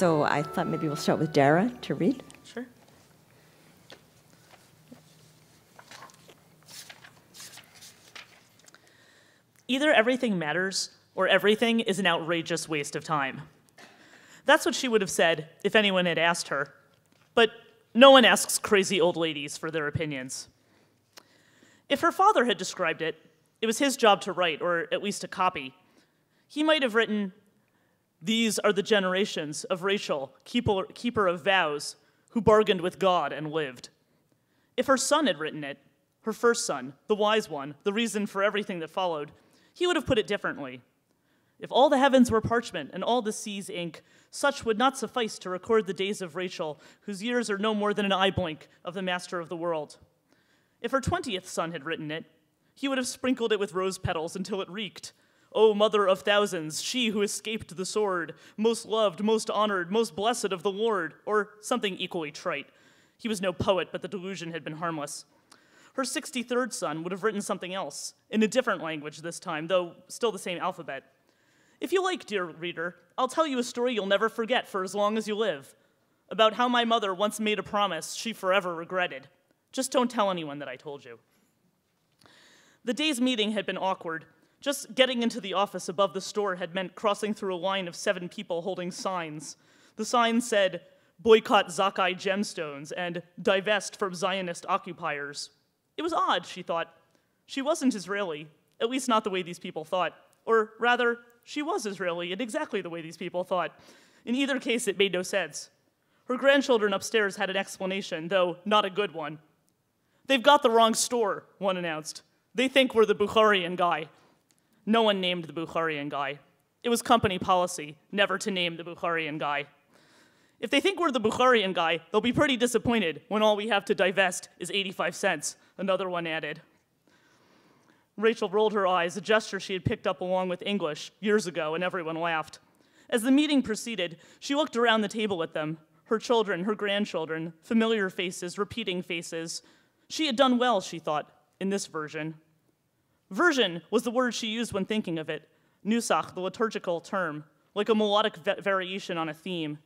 So I thought maybe we'll start with Dara to read. Sure. Either everything matters, or everything is an outrageous waste of time. That's what she would have said if anyone had asked her. But no one asks crazy old ladies for their opinions. If her father had described it, it was his job to write, or at least to copy. He might have written, "These are the generations of Rachel, keeper of vows, who bargained with God and lived." If her son had written it, her first son, the wise one, the reason for everything that followed, he would have put it differently. If all the heavens were parchment and all the seas ink, such would not suffice to record the days of Rachel, whose years are no more than an eye blink of the master of the world. If her 20th son had written it, he would have sprinkled it with rose petals until it reeked. O mother of thousands, she who escaped the sword, most loved, most honored, most blessed of the Lord, or something equally trite. He was no poet, but the delusion had been harmless. Her 63rd son would have written something else, in a different language this time, though still the same alphabet. If you like, dear reader, I'll tell you a story you'll never forget for as long as you live, about how my mother once made a promise she forever regretted. Just don't tell anyone that I told you. The day's meeting had been awkward. Just getting into the office above the store had meant crossing through a line of 7 people holding signs. The signs said, "Boycott Zakai gemstones," and "Divest from Zionist occupiers." It was odd, she thought. She wasn't Israeli, at least not the way these people thought. Or rather, she was Israeli in exactly the way these people thought. In either case, it made no sense. Her grandchildren upstairs had an explanation, though not a good one. "They've got the wrong store," one announced. "They think we're the Bukharian guy." No one named the Bukharian guy. It was company policy never to name the Bukharian guy. If they think we're the Bukharian guy, they'll be pretty disappointed when all we have to divest is 85 cents, another one added. Rachel rolled her eyes, a gesture she had picked up along with English years ago, and everyone laughed. As the meeting proceeded, she looked around the table at them, her children, her grandchildren, familiar faces, repeating faces. She had done well, she thought, in this version. Version was the word she used when thinking of it, nusach, the liturgical term, like a melodic variation on a theme.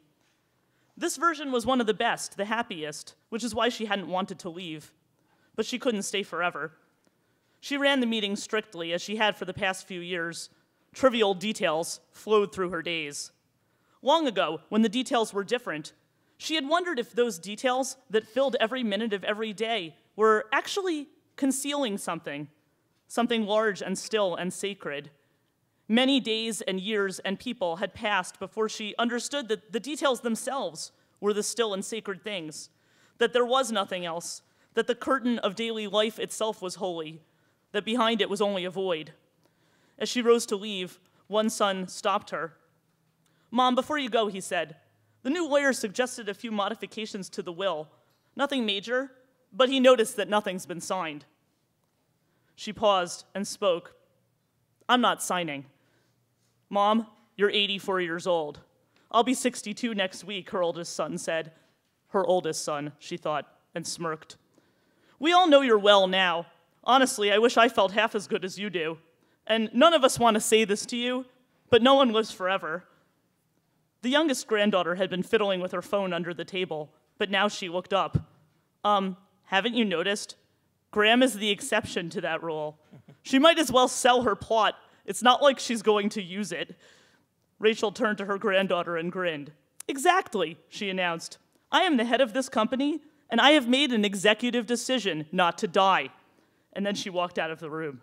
This version was one of the best, the happiest, which is why she hadn't wanted to leave. But she couldn't stay forever. She ran the meeting strictly, as she had for the past few years. Trivial details flowed through her days. Long ago, when the details were different, she had wondered if those details that filled every minute of every day were actually concealing something large and still and sacred. Many days and years and people had passed before she understood that the details themselves were the still and sacred things, that there was nothing else, that the curtain of daily life itself was holy, that behind it was only a void. As she rose to leave, one son stopped her. "Mom, before you go," he said, "the new lawyer suggested a few modifications to the will. Nothing major, but he noticed that nothing's been signed." She paused and spoke. "I'm not signing." "Mom, you're 84 years old. I'll be 62 next week," her oldest son said. Her oldest son, she thought, and smirked. "We all know you're well now. Honestly, I wish I felt half as good as you do. And none of us want to say this to you, but no one lives forever." The youngest granddaughter had been fiddling with her phone under the table, but now she looked up. Haven't you noticed? Graham is the exception to that rule. She might as well sell her plot. It's not like she's going to use it." Rachel turned to her granddaughter and grinned. "Exactly," she announced. "I am the head of this company, and I have made an executive decision not to die." And then she walked out of the room.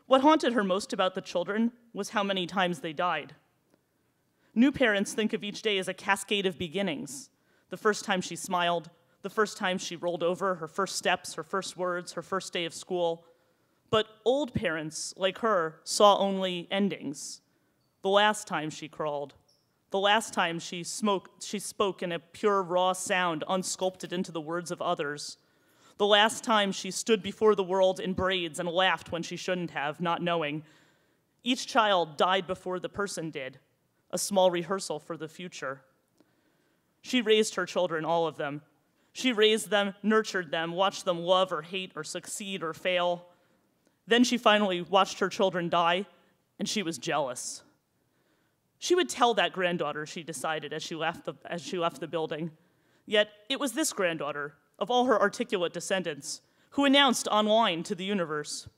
What haunted her most about the children was how many times they died. New parents think of each day as a cascade of beginnings. The first time she smiled, the first time she rolled over, her first steps, her first words, her first day of school. But old parents, like her, saw only endings. The last time she crawled, the last time she spoke in a pure, raw sound unsculpted into the words of others. The last time she stood before the world in braids and laughed when she shouldn't have, not knowing. Each child died before the person did, a small rehearsal for the future. She raised her children, all of them. She raised them, nurtured them, watched them love or hate or succeed or fail. Then she finally watched her children die, and she was jealous. She would tell that granddaughter, she decided as she left the building. Yet it was this granddaughter, of all her articulate descendants, who announced online to the universe,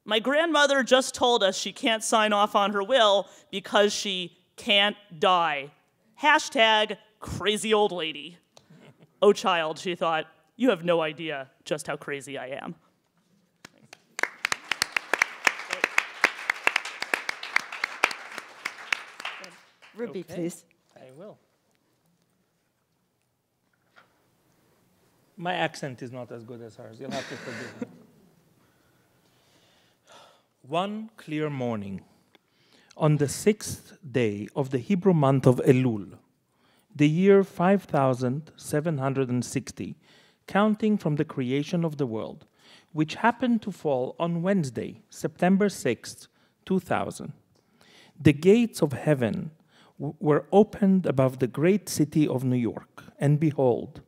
"My grandmother just told us she can't sign off on her will because she can't die. Hashtag crazy old lady." Oh child, she thought, you have no idea just how crazy I am. Ruby, Okay. please. I will. My accent is not as good as hers. You'll have to forgive me. One clear morning, on the 6th day of the Hebrew month of Elul, the year 5760, counting from the creation of the world, which happened to fall on Wednesday, September 6th, 2000, the gates of heaven were opened above the great city of New York, and behold,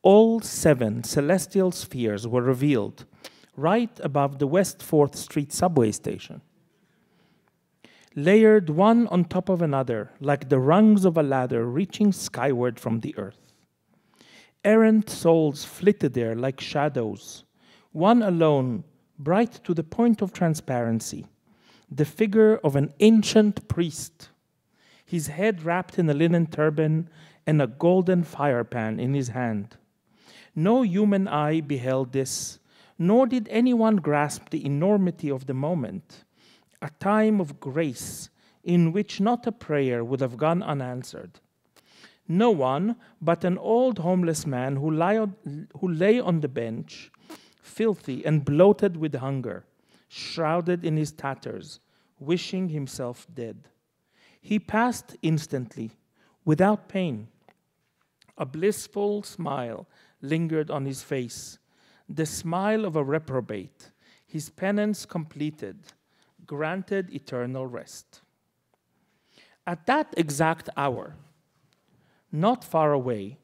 all 7 celestial spheres were revealed right above the West 4th Street subway station, layered one on top of another like the rungs of a ladder reaching skyward from the earth. Errant souls flitted there like shadows, one alone, bright to the point of transparency, the figure of an ancient priest, his head wrapped in a linen turban and a golden firepan in his hand. No human eye beheld this, nor did anyone grasp the enormity of the moment, a time of grace in which not a prayer would have gone unanswered. No one but an old homeless man who lay on the bench, filthy and bloated with hunger, shrouded in his tatters, wishing himself dead. He passed instantly, without pain. A blissful smile lingered on his face, the smile of a reprobate, his penance completed, granted eternal rest. At that exact hour, not far away,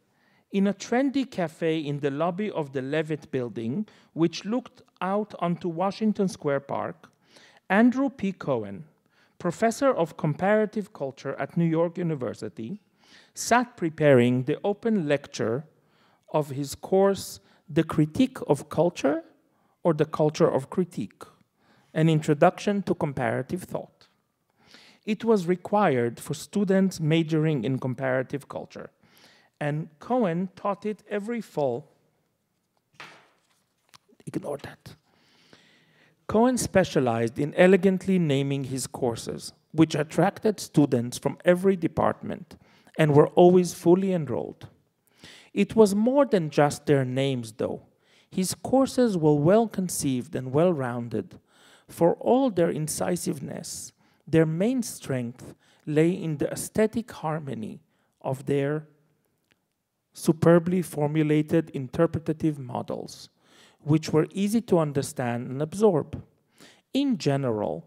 in a trendy cafe in the lobby of the Levitt building, which looked out onto Washington Square Park, Andrew P. Cohen, professor of comparative culture at New York University, sat preparing the open lecture of his course, The Critique of Culture, or The Culture of Critique, an introduction to comparative thought. It was required for students majoring in comparative culture, and Cohen taught it every fall. Ignore that. Cohen specialized in elegantly naming his courses, which attracted students from every department and were always fully enrolled. It was more than just their names, though. His courses were well conceived and well-rounded. For all their incisiveness, their main strength lay in the aesthetic harmony of their superbly formulated interpretative models, which were easy to understand and absorb. In general,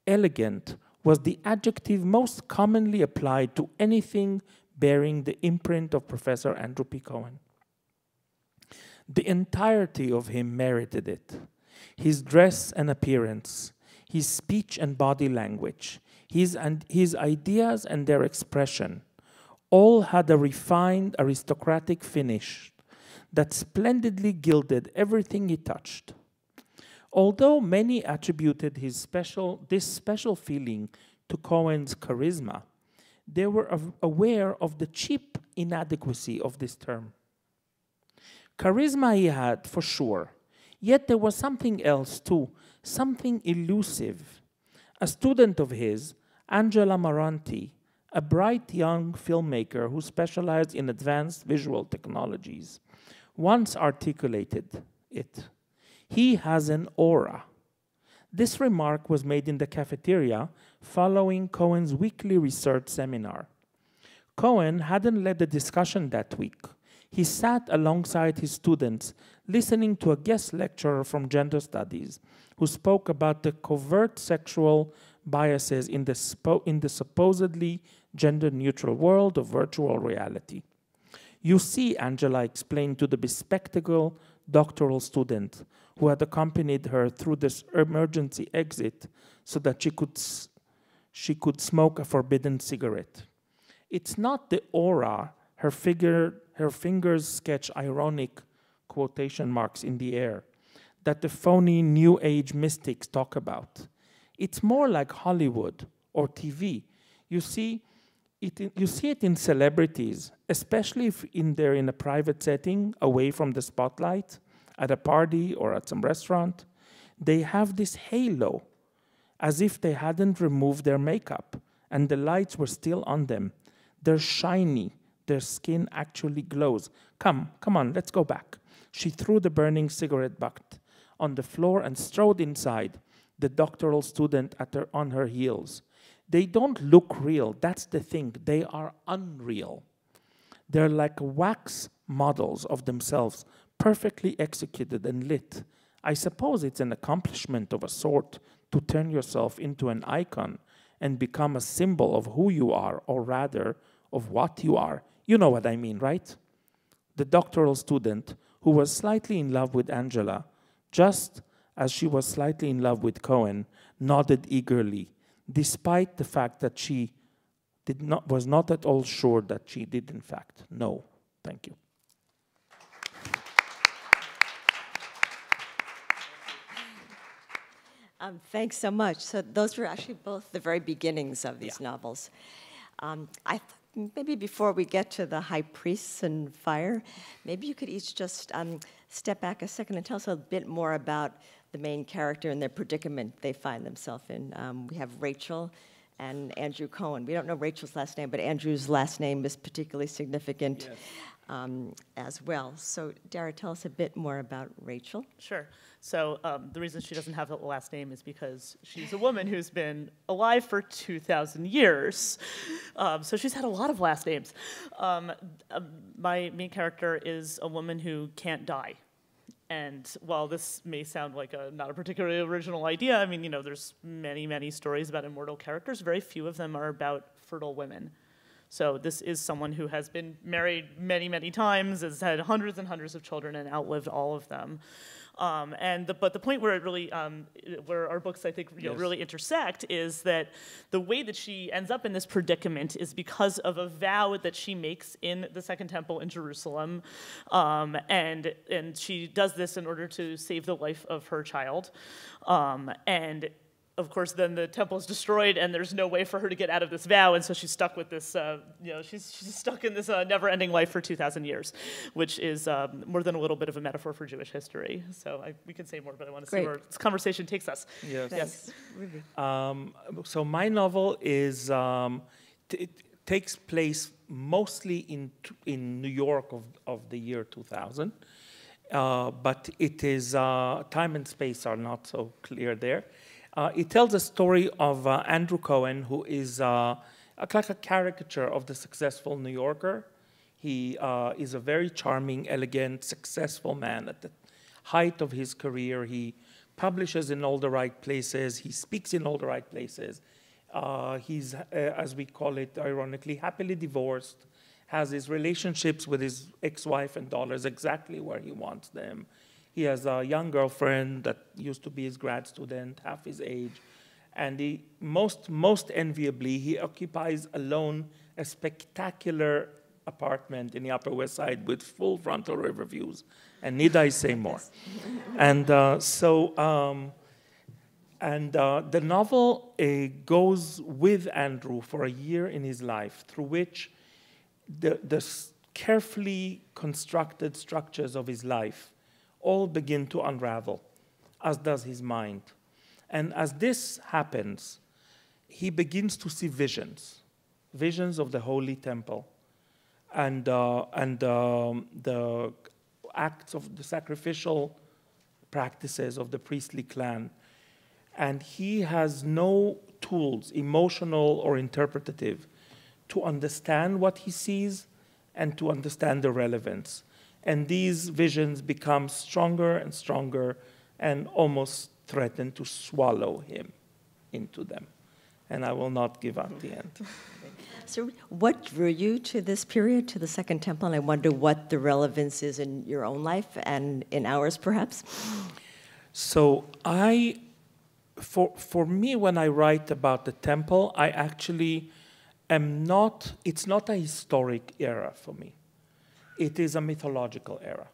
elegant was the adjective most commonly applied to anything bearing the imprint of Professor Andrew P. Cohen. The entirety of him merited it. His dress and appearance, his speech and body language, his ideas and their expression, all had a refined aristocratic finish that splendidly gilded everything he touched. Although many attributed this special feeling to Cohen's charisma, they were aware of the cheap inadequacy of this term. Charisma he had, for sure, yet there was something else too, something elusive. A student of his, Angela Moranti, a bright young filmmaker who specialized in advanced visual technologies, once articulated it. He has an aura. This remark was made in the cafeteria following Cohen's weekly research seminar. Cohen hadn't led the discussion that week. He sat alongside his students, listening to a guest lecturer from gender studies who spoke about the covert sexual biases in the supposedly gender-neutral world of virtual reality. You see, Angela explained to the bespectacled doctoral student who had accompanied her through this emergency exit so that she could smoke a forbidden cigarette. It's not the aura her fingers sketch ironic quotation marks in the air that the phony New Age mystics talk about. It's more like Hollywood or TV. You see it in celebrities, especially if they're in a private setting, away from the spotlight, at a party or at some restaurant. They have this halo, as if they hadn't removed their makeup and the lights were still on them. They're shiny. Their skin actually glows. Come on, let's go back. She threw the burning cigarette butt on the floor and strode inside, the doctoral student on her heels. They don't look real, that's the thing. They are unreal. They're like wax models of themselves, perfectly executed and lit. I suppose it's an accomplishment of a sort to turn yourself into an icon and become a symbol of who you are, or rather, of what you are. You know what I mean, right? The doctoral student, who was slightly in love with Angela, just as she was slightly in love with Cohen, nodded eagerly, despite the fact that she was not at all sure that she did, in fact, know. Thank you. Thanks so much. So those were actually both the very beginnings of these novels. I thought maybe before we get to the high priests and fire, maybe you could each just step back a second and tell us a bit more about the main character and their predicament they find themselves in. We have Rachel and Andrew Cohen. We don't know Rachel's last name, but Andrew's last name is particularly significant as well. So Dara, tell us a bit more about Rachel. Sure. So the reason she doesn't have a last name is because she's a woman who's been alive for 2,000 years. So she's had a lot of last names. My main character is a woman who can't die. And while this may sound like not a particularly original idea, I mean, you know, there's many, many stories about immortal characters. Very few of them are about fertile women. So this is someone who has been married many, many times, has had hundreds and hundreds of children, and outlived all of them. But the point where it really, where our books, I think, really intersect is that the way that she ends up in this predicament is because of a vow that she makes in the Second Temple in Jerusalem, and she does this in order to save the life of her child, and of course, then the temple is destroyed, and there's no way for her to get out of this vow, and so she's stuck with this. She's stuck in this never-ending life for 2,000 years, which is more than a little bit of a metaphor for Jewish history. So we can say more, but I want to see where this conversation takes us. Yes. Thanks. Ruby. So my novel is it takes place mostly in New York of the year 2000, but it is time and space are not so clear there. It tells a story of Andrew Cohen, who is like a caricature of the successful New Yorker. He is a very charming, elegant, successful man at the height of his career. He publishes in all the right places. He speaks in all the right places. He's, as we call it ironically, happily divorced, has his relationships with his ex-wife and daughters exactly where he wants them. He has a young girlfriend that used to be his grad student, half his age. And he, most enviably, he occupies alone a spectacular apartment in the Upper West Side with full frontal river views. And need I say more? And the novel goes with Andrew for a year in his life, through which the carefully constructed structures of his life all begin to unravel, as does his mind. And as this happens, he begins to see visions of the Holy Temple and the acts of the sacrificial practices of the priestly clan. And he has no tools, emotional or interpretative, to understand what he sees and to understand the relevance. And these visions become stronger and stronger and almost threaten to swallow him into them. And I will not give up the end. So what drew you to this period, to the Second Temple? And I wonder what the relevance is in your own life and in ours, perhaps? So I for me, when I write about the temple, I actually am not, it's not a historic era for me. It is a mythological era.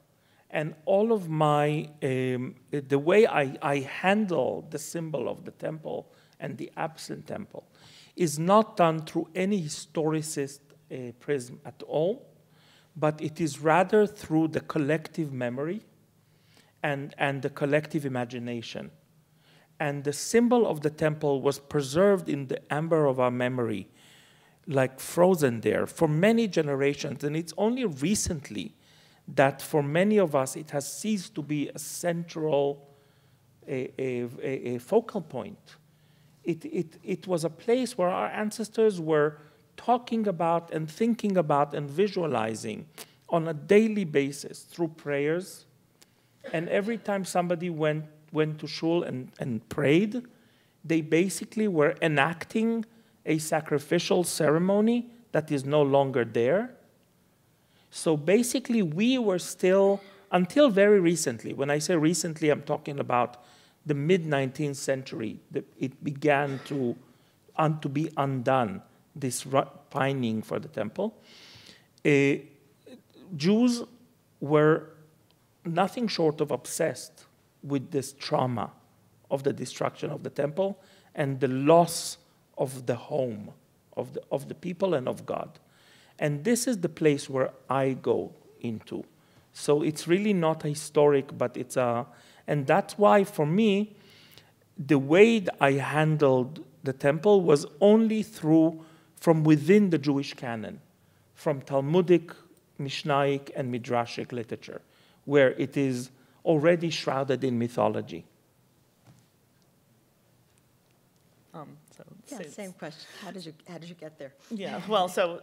And all of my, the way I handle the symbol of the temple and the absent temple is not done through any historicist prism at all, but it is rather through the collective memory and the collective imagination. And the symbol of the temple was preserved in the amber of our memory, like frozen there for many generations. And it's only recently that for many of us it has ceased to be a central a focal point. It was a place where our ancestors were talking about and thinking about and visualizing on a daily basis through prayers. And every time somebody went to shul and prayed, they basically were enacting a sacrificial ceremony that is no longer there. So basically, we were still, until very recently, when I say recently, I'm talking about the mid-19th century, it began to be undone, this pining for the temple. Jews were nothing short of obsessed with this trauma of the destruction of the temple and the loss of the home of the people and of God. And this is the place where I go into. So it's really not historic, but it's a, and that's why for me, the way that I handled the temple was only from within the Jewish canon, from Talmudic, Mishnaic, and Midrashic literature, where it is already shrouded in mythology. Same question. How did you get there? Yeah, well, so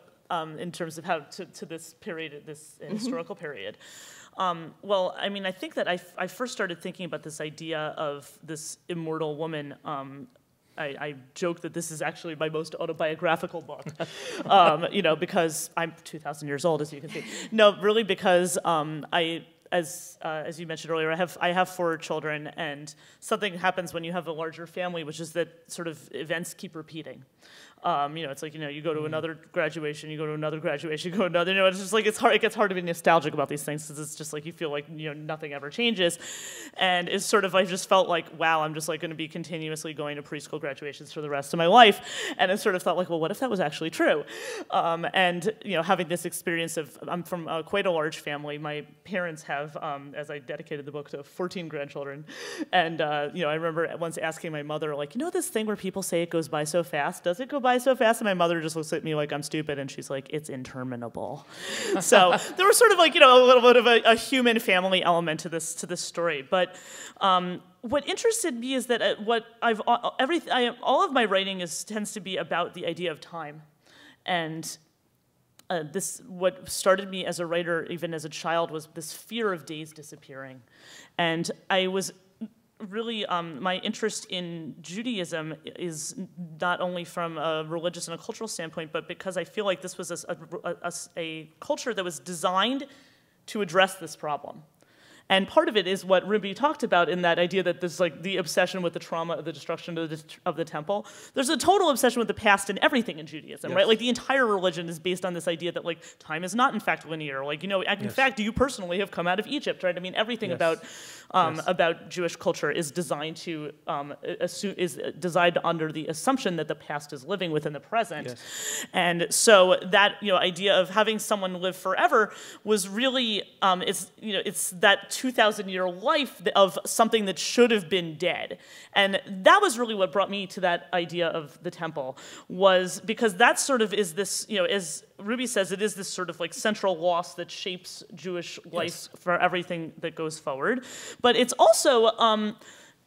in terms of how to this period, this historical period. Well, I mean, I think that I first started thinking about this idea of this immortal woman. I joke that this is actually my most autobiographical book, you know, because I'm 2,000 years old, as you can see. No, really, because as you mentioned earlier, I have 4 children, and something happens when you have a larger family, which is that sort of events keep repeating. You know, it's like, you know, you go to another graduation, you go to another graduation, you go to another, you know, it's just like, it gets hard to be nostalgic about these things, because it's just like, you feel like, you know, nothing ever changes. And it's sort of, I just felt like, wow, I'm just like going to be continuously going to preschool graduations for the rest of my life. And I sort of thought like, well, what if that was actually true? And, you know, having this experience of, I'm from quite a large family. My parents have, as I dedicated the book to 14 grandchildren. And, you know, I remember once asking my mother, like, you know this thing where people say it goes by so fast? Does it go by so fast? And my mother just looks at me like I'm stupid, and she's like, it's interminable. So there was sort of like, you know, a little bit of a human family element to this story. But what interested me is that all of my writing tends to be about the idea of time. And what started me as a writer, even as a child, was this fear of days disappearing. And I was really, my interest in Judaism is not only from a religious and a cultural standpoint, but because I feel like this was a culture that was designed to address this problem. And part of it is what Ruby talked about in that idea that there's like the obsession with the trauma of the destruction of the temple. There's a total obsession with the past and everything in Judaism, right? Like the entire religion is based on this idea that like time is not in fact linear. Like, you know, in fact, you personally have come out of Egypt, right? I mean, everything about Jewish culture is designed to is designed under the assumption that the past is living within the present. And so that, you know, idea of having someone live forever was really it's that 2,000-year life of something that should have been dead. And that was really what brought me to that idea of the temple, was because that sort of is this, you know, as Ruby says, it is this sort of like central loss that shapes Jewish life for everything that goes forward. But it's also,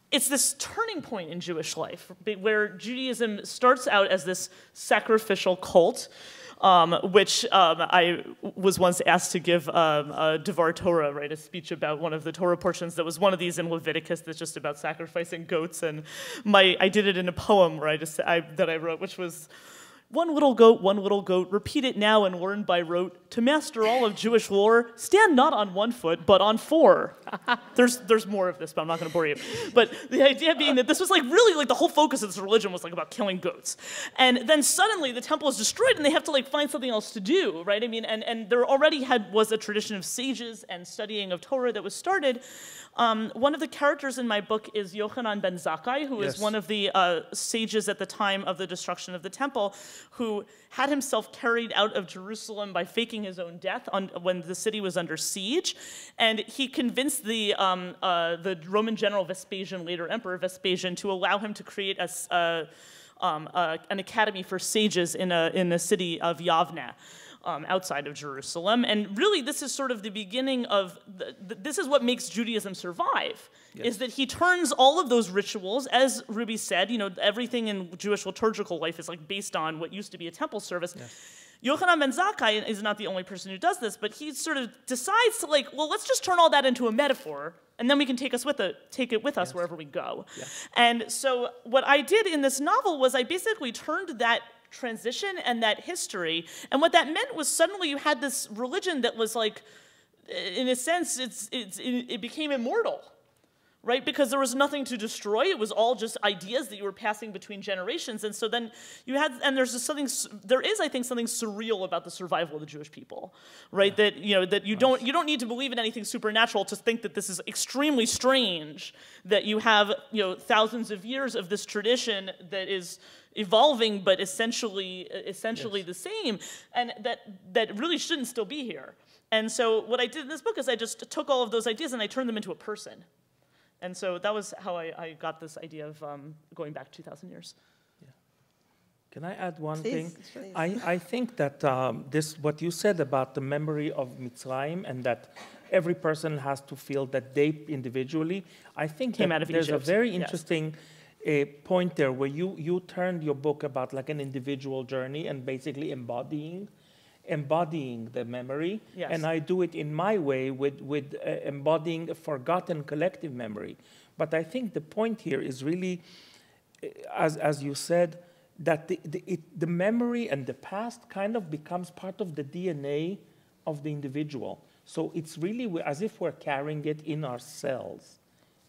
it's this turning point in Jewish life where Judaism starts out as this sacrificial cult, which I was once asked to give a Devar Torah, right, a speech about one of the Torah portions that was one of these in Leviticus that's just about sacrificing goats. And I did it in a poem, right, that I wrote, which was, one little goat, repeat it now and learn by rote. To master all of Jewish lore, stand not on 1 foot, but on 4. There's more of this, but I'm not going to bore you. But the idea being that this was like really like the whole focus of this religion was like about killing goats. And then suddenly the temple is destroyed and they have to like find something else to do, right? I mean, and there already was a tradition of sages and studying of Torah that was started. One of the characters in my book is Yochanan ben Zakkai, who is one of the sages at the time of the destruction of the temple, who had himself carried out of Jerusalem by faking his own death when the city was under siege. And he convinced the Roman general Vespasian, later Emperor Vespasian, to allow him to create an academy for sages in the city of Yavne. Outside of Jerusalem. And really, this is sort of the beginning of, this is what makes Judaism survive, is that he turns all of those rituals, as Ruby said, you know, everything in Jewish liturgical life is like based on what used to be a temple service. Yochanan ben Zakkai is not the only person who does this, but he sort of decides to like, well, let's just turn all that into a metaphor, and then we can take it with us wherever we go. And so what I did in this novel was I basically turned that transition and that history, and what that meant was suddenly you had this religion that was like, in a sense, it became immortal, right? Because there was nothing to destroy. It was all just ideas that you were passing between generations, and so then you had, and there is, I think, something surreal about the survival of the Jewish people, right? That you don't need to believe in anything supernatural to think that this is extremely strange. That you have thousands of years of this tradition that is evolving, but essentially the same, and that really shouldn't still be here. And so what I did in this book is I just took all of those ideas and I turned them into a person. And so that was how I got this idea of going back 2,000 years. Yeah. Can I add one Please, thing? please. I think that what you said about the memory of Mitzrayim and that every person has to feel that they individually, I think that there's a very interesting point there where you turned your book about like an individual journey and basically embodying the memory. And I do it in my way with embodying a forgotten collective memory. But I think the point here is really, as you said, that the memory and the past kind of becomes part of the DNA of the individual. So it's really as if we're carrying it in our cells,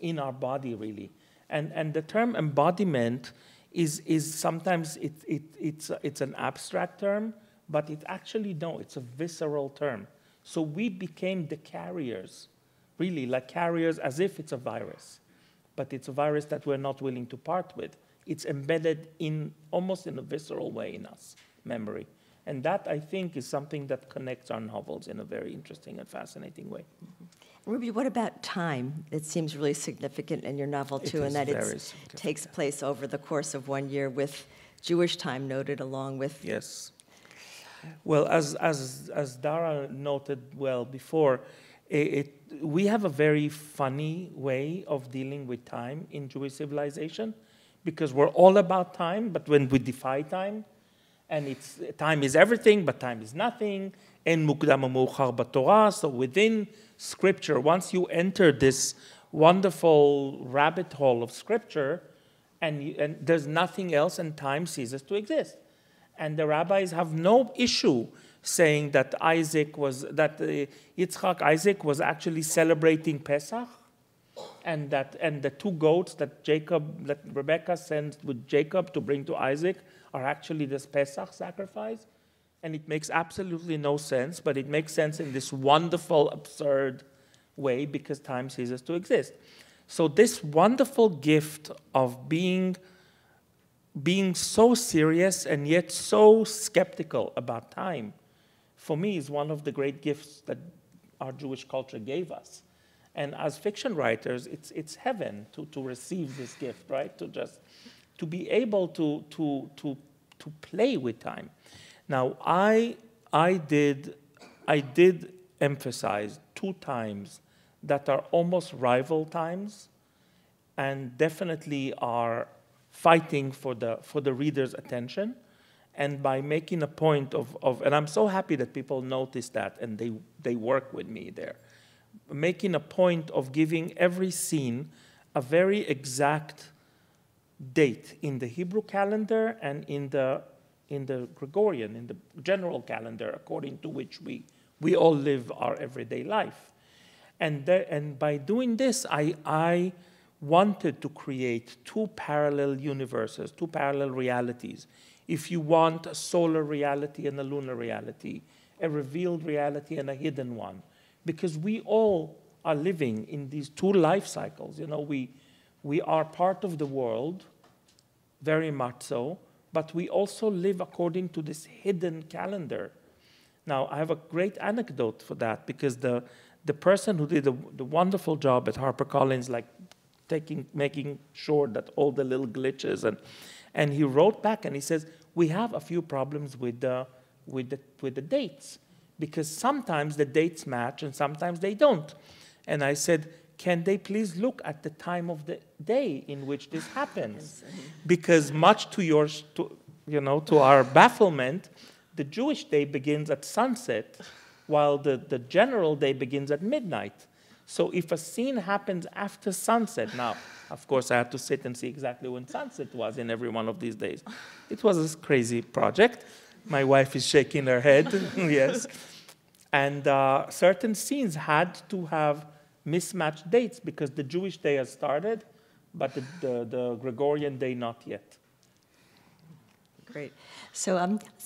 in our body really. And the term embodiment is sometimes it's an abstract term, but it's a visceral term. So we became the carriers, really like carriers as if it's a virus, but it's a virus that we're not willing to part with. It's embedded almost in a visceral way in us, memory. And that, I think, is something that connects our novels in a very interesting and fascinating way. Ruby, what about time? It seems really significant in your novel, too, in that it takes place over the course of 1 year with Jewish time noted along with... Yes. Well, as Dara noted well before, we have a very funny way of dealing with time in Jewish civilization because we're all about time, but when we defy time, and time is everything, but time is nothing, en mukdam u'meuchar b'Torah, so within Scripture, once you enter this wonderful rabbit hole of Scripture, and there's nothing else, and time ceases to exist. And the rabbis have no issue saying that Yitzchak Isaac was actually celebrating Pesach, and the 2 goats that Rebecca sent with Jacob to bring to Isaac are actually this Pesach sacrifice. And it makes absolutely no sense, but it makes sense in this wonderful, absurd way because time ceases to exist. So this wonderful gift of being so serious and yet so skeptical about time, for me, is one of the great gifts that our Jewish culture gave us. And as fiction writers, it's heaven to receive this gift, right? To be able to play with time. Now, I did emphasize 2 times that are almost rival times, and definitely are fighting for the reader's attention, and by making a point of and I'm so happy that people notice that and they work with me there, making a point of giving every scene a very exact date in the Hebrew calendar and in the Gregorian, in the general calendar, according to which we all live our everyday life. And by doing this, I wanted to create two parallel universes, two parallel realities. If you want a solar reality and a lunar reality, a revealed reality and a hidden one. Because we all are living in these two life cycles. You know, we are part of the world, very much so, but we also live according to this hidden calendar. Now, I have a great anecdote for that, because the person who did the wonderful job at HarperCollins, like making sure that all the little glitches, and he wrote back and he says, we have a few problems with the dates, because sometimes the dates match and sometimes they don't. And I said, can they please look at the time of the day in which this happens? Because much to our bafflement, the Jewish day begins at sunset, while the general day begins at midnight. So if a scene happens after sunset, now, of course, I had to sit and see exactly when sunset was in every one of these days. It was a crazy project. My wife is shaking her head, yes. And certain scenes had to have mismatched dates, because the Jewish day has started, but the Gregorian day not yet. Great. So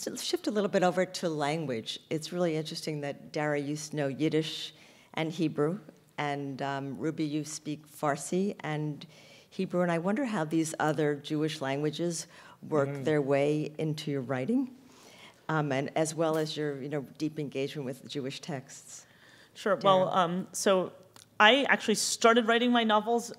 let's shift a little bit over to language. It's really interesting that, Dara, you know Yiddish and Hebrew, and Ruby, you speak Farsi and Hebrew, and I wonder how these other Jewish languages work their way into your writing, and as well as your deep engagement with Jewish texts. Sure. Well, so I actually started writing my novels.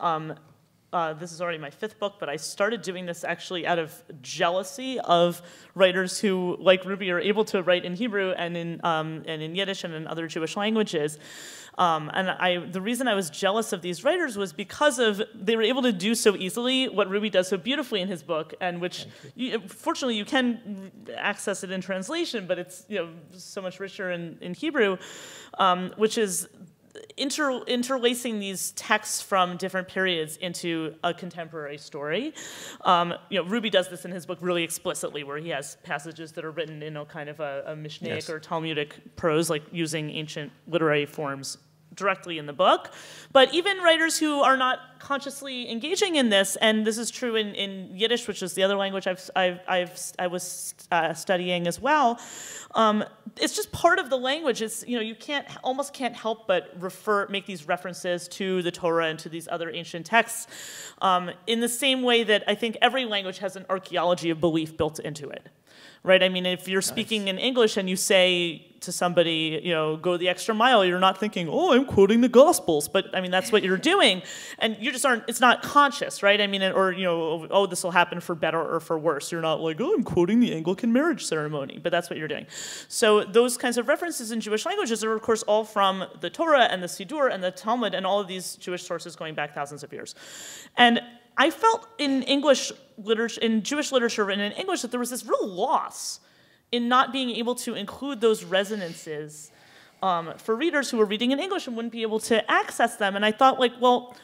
This is already my 5th book, but I started doing this actually out of jealousy of writers who, like Ruby, are able to write in Hebrew and in Yiddish and in other Jewish languages. The reason I was jealous of these writers was because they were able to do so easily what Ruby does so beautifully in his book, and which, fortunately, you can access it in translation, but it's so much richer in Hebrew, which is interlacing these texts from different periods into a contemporary story. Ruby does this in his book really explicitly, where he has passages that are written in a kind of a Mishnaic or Talmudic prose, like using ancient literary forms directly in the book. But even writers who are not consciously engaging in this, and this is true in Yiddish, which is the other language I was studying as well, it's just part of the language. It's, you almost can't help but make these references to the Torah and to these other ancient texts, in the same way that I think every language has an archaeology of belief built into it. Right? I mean, if you're speaking in English and you say to somebody, go the extra mile, you're not thinking, oh, I'm quoting the Gospels. But, I mean, that's what you're doing. And you just aren't, it's not conscious, right? I mean, or, oh, this will happen for better or for worse. You're not like, oh, I'm quoting the Anglican marriage ceremony. But that's what you're doing. So those kinds of references in Jewish languages are, of course, all from the Torah and the Siddur and the Talmud and all of these Jewish sources going back thousands of years. And I felt in English literature, in Jewish literature written in English, that there was this real loss in not being able to include those resonances for readers who were reading in English and wouldn't be able to access them. And I thought, like, well,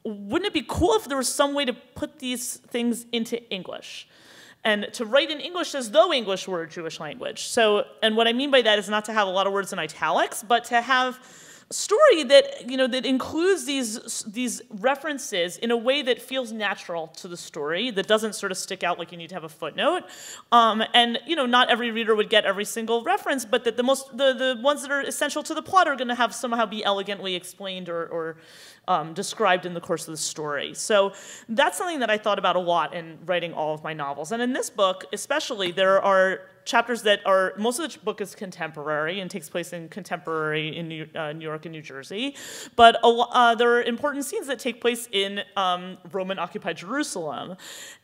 wouldn't it be cool if there was some way to put these things into English? And to write in English as though English were a Jewish language. So, and what I mean by that is not to have a lot of words in italics, but to have story that that includes these references in a way that feels natural to the story, that doesn't sort of stick out like you need to have a footnote, and not every reader would get every single reference, but that the ones that are essential to the plot are going to have somehow be elegantly explained or described in the course of the story. So that's something that I thought about a lot in writing all of my novels. And in this book especially, there are chapters that are, most of the book is contemporary and takes place in contemporary in New York and New Jersey, but there are important scenes that take place in Roman-occupied Jerusalem.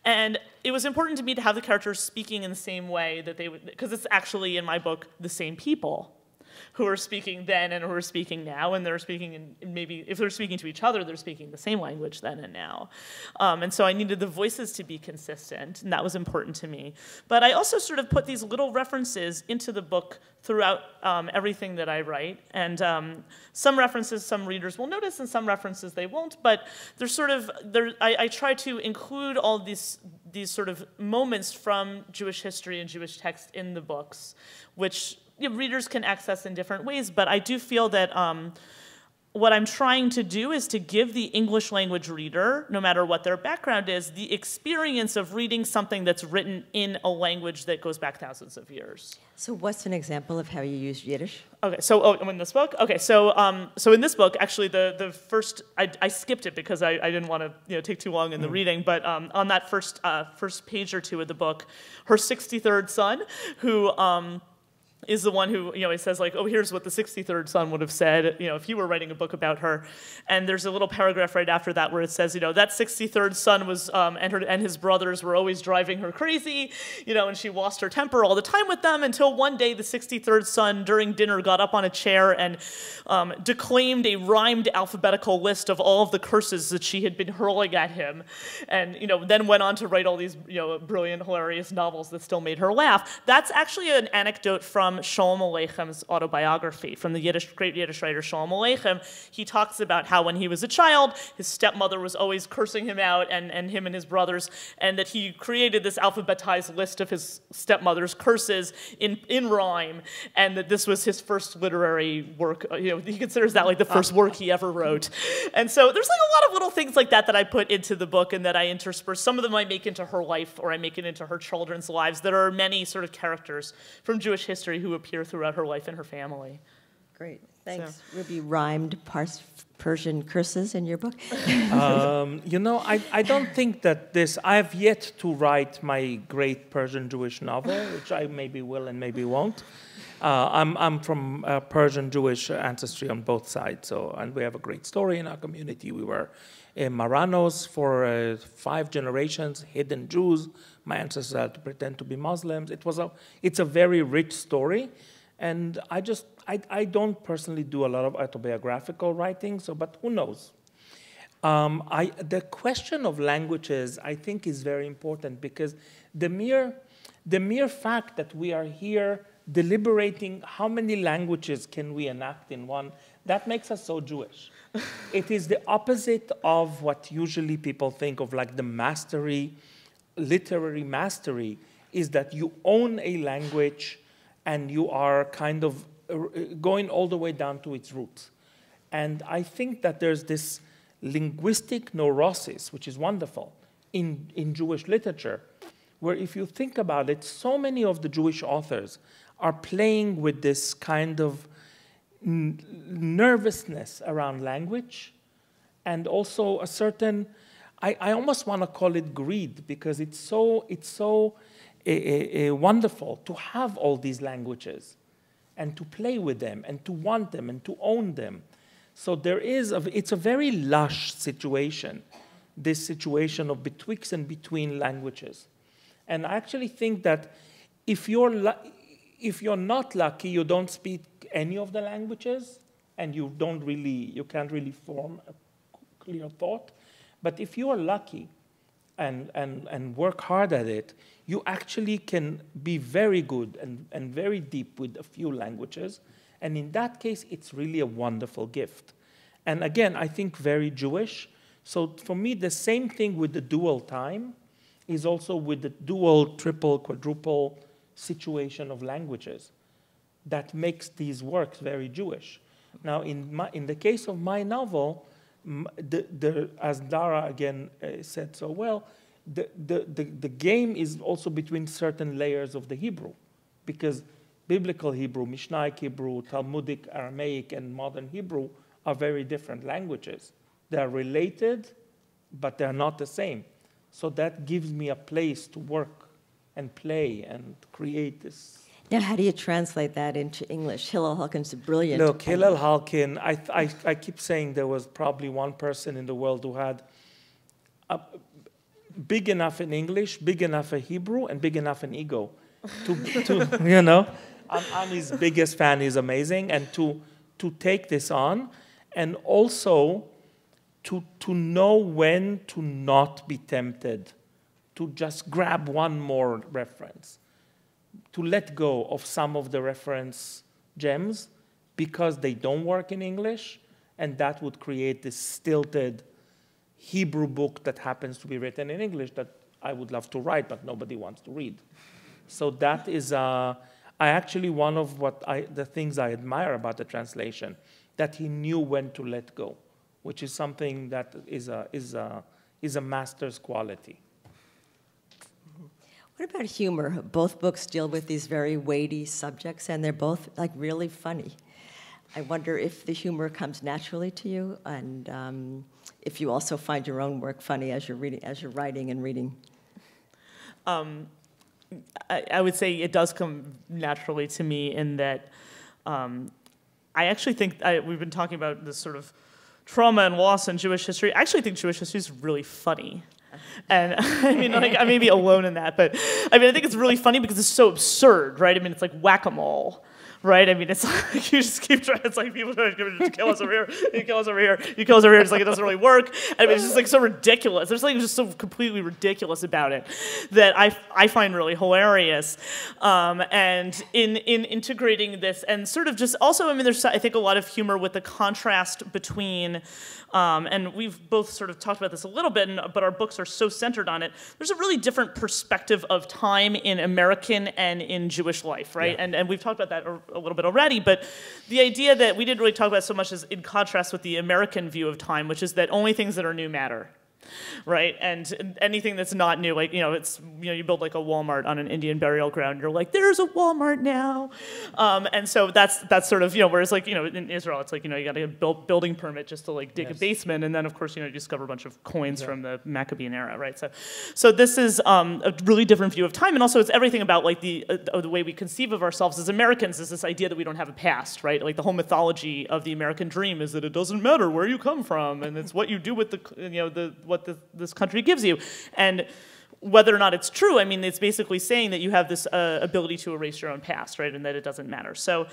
And it was important to me to have the characters speaking in the same way that they would, because it's actually, in my book, the same people who are speaking then and who are speaking now, and they're speaking in, maybe if they're speaking to each other, they're speaking the same language then and now. And so I needed the voices to be consistent, and that was important to me. But I also sort of put these little references into the book throughout everything that I write, and some references some readers will notice, and some references they won't. But there's sort of I try to include all these these sort of moments from Jewish history and Jewish text in the books, which readers can access in different ways. But I do feel that what I'm trying to do is to give the English language reader, no matter what their background is, the experience of reading something that's written in a language that goes back thousands of years. So what's an example of how you use Yiddish? Okay, so in this book? Okay, so in this book, actually the first, I skipped it because I didn't want to take too long in the reading, but on that first page or two of the book, her 63rd son, who is the one who, it says like, oh, here's what the 63rd son would have said, if he were writing a book about her. And there's a little paragraph right after that where it says, that 63rd son was, and his brothers were always driving her crazy, and she lost her temper all the time with them until one day the 63rd son during dinner got up on a chair and declaimed a rhymed alphabetical list of all of the curses that she had been hurling at him. And, then went on to write all these, brilliant, hilarious novels that still made her laugh. That's actually an anecdote from Sholem Aleichem's autobiography, from the great Yiddish writer Sholem Aleichem. He talks about how when he was a child, his stepmother was always cursing him out, and him and his brothers, and that he created this alphabetized list of his stepmother's curses in rhyme, and that this was his first literary work. He considers that like the first work he ever wrote. And so there's like a lot of little things like that I put into the book and that I intersperse. Some of them I make into her life, or I make it into her children's lives. There are many sort of characters from Jewish history who appear throughout her life and her family. Great, thanks. So. Ruby, rhymed Persian curses in your book? I don't think that I have yet to write my great Persian Jewish novel, which I maybe will and maybe won't. I'm from Persian Jewish ancestry on both sides, and we have a great story in our community. We were Marranos for 5 generations, hidden Jews. My ancestors had to pretend to be Muslims. It's a very rich story, and I don't personally do a lot of autobiographical writing. But who knows? The question of languages, I think, is very important because the mere fact that we are here deliberating how many languages can we enact in one, that makes us so Jewish. It is the opposite of what usually people think of, like the mastery, literary mastery, is that you own a language and you are kind of going all the way down to its roots. And I think that there's this linguistic neurosis, which is wonderful, in Jewish literature, where if you think about it, so many of the Jewish authors are playing with this kind of nervousness around language, and also a certain, I almost want to call it greed, because it's so wonderful to have all these languages and to play with them and to want them and to own them. So it's a very lush situation, this situation of betwixt and between languages. And I actually think that if you're not lucky, you don't speak any of the languages, and you can't really form a clear thought. But if you are lucky and work hard at it, you actually can be very good and very deep with a few languages. And in that case, it's really a wonderful gift. And again, I think very Jewish. So for me, the same thing with the dual time is also with the dual, triple, quadruple situation of languages that makes these works very Jewish. Now, in the case of my novel, as Dara again said so well, the game is also between certain layers of the Hebrew, because biblical Hebrew, Mishnaic Hebrew, Talmudic Aramaic, and modern Hebrew are very different languages. They are related, but they're not the same. So that gives me a place to work and play and create this. Now, how do you translate that into English? Hillel Halkin's brilliant. Look, Hillel Halkin, I keep saying there was probably one person in the world who had big enough in English, big enough in Hebrew, and big enough in ego. I'm his biggest fan. He's amazing. And to take this on, and also to know when to not be tempted, to just grab one more reference, to let go of some of the reference gems because they don't work in English, and that would create this stilted Hebrew book that happens to be written in English that I would love to write, but nobody wants to read. So that is, I actually, one of the things I admire about the translation, that he knew when to let go, which is something that is a master's quality. What about humor? Both books deal with these very weighty subjects, and they're both like really funny. I wonder if the humor comes naturally to you, and if you also find your own work funny as you're reading, as you're writing and reading. I would say it does come naturally to me in that I actually think we've been talking about this sort of trauma and loss in Jewish history. I actually think Jewish history is really funny. And I mean, like, I may be alone in that, but I mean, I think it's really funny because it's so absurd, right? I mean, it's like whack-a-mole, right? I mean, it's like you just keep trying. It's like people trying to kill us over here, you kill us over here, you kill us over here. It's like it doesn't really work. I mean, it's just like so ridiculous. There's something just so completely ridiculous about it that I find really hilarious. And in integrating this and sort of just also, I mean, there's I think a lot of humor with the contrast between. And we've both sort of talked about this a little bit, but our books are so centered on it. There's a really different perspective of time in American and in Jewish life, right? Yeah. And we've talked about that a little bit already, but the idea that we didn't really talk about so much is in contrast with the American view of time, which is that only things that are new matter. Right, and anything that's not new, like you build like a Walmart on an Indian burial ground, you're like, there's a Walmart now, and so that's sort of whereas like in Israel, it's like you got to get a building permit just to like dig a basement, and then of course you discover a bunch of coins from the Maccabean era, right? So this is a really different view of time, and also it's everything about like the way we conceive of ourselves as Americans is this idea that we don't have a past, right? Like the whole mythology of the American dream is that it doesn't matter where you come from, and it's what you do with what this country gives you. And whether or not it's true, I mean, it's basically saying that you have this ability to erase your own past, right, and that it doesn't matter. So,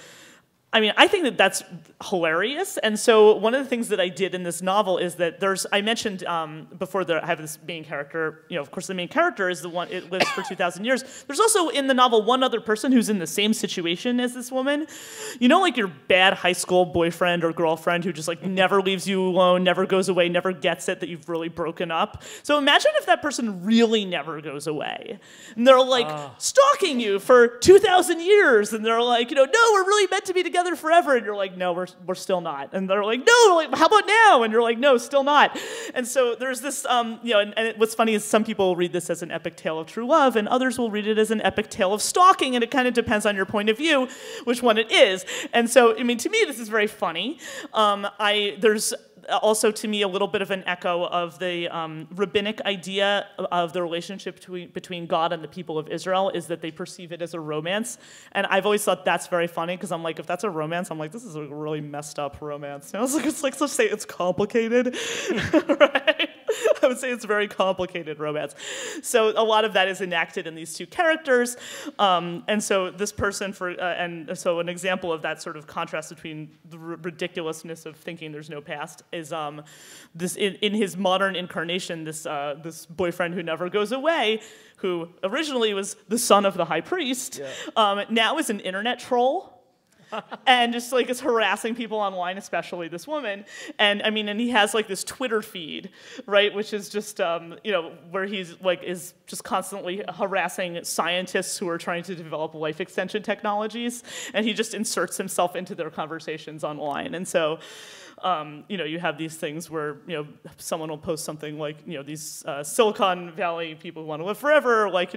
I mean, I think that that's hilarious. And so one of the things that I did in this novel is that I mentioned before I have this main character, of course the main character is the one, it lives for 2,000 years. There's also in the novel one other person who's in the same situation as this woman. Like your bad high school boyfriend or girlfriend who just like never leaves you alone, never goes away, never gets it that you've really broken up. So imagine if that person really never goes away. And they're like stalking you for 2,000 years. And they're like, no, we're really meant to be together forever, and you're like, no, we're still not. And they're like, no, like, how about now? And you're like, no, still not. And so there's this, what's funny is some people read this as an epic tale of true love, and others will read it as an epic tale of stalking, and it kind of depends on your point of view which one it is. And so, I mean, to me, this is very funny. There's also, to me, a little bit of an echo of the rabbinic idea of the relationship between God and the people of Israel is that they perceive it as a romance. And I've always thought that's very funny because I'm like, if that's a romance, I'm like, this is a really messed up romance. It's like, let's say it's complicated, right? I would say it's a very complicated romance. So a lot of that is enacted in these two characters. And so this person, and so an example of that sort of contrast between the ridiculousness of thinking there's no past is this in his modern incarnation, this boyfriend who never goes away, who originally was the son of the high priest, now is an internet troll. And just like is harassing people online, especially this woman. And I mean, and he has like this Twitter feed, right, which is just where he's like is just constantly harassing scientists who are trying to develop life extension technologies, and he just inserts himself into their conversations online. And so you have these things where someone will post something like these Silicon Valley people who want to live forever, like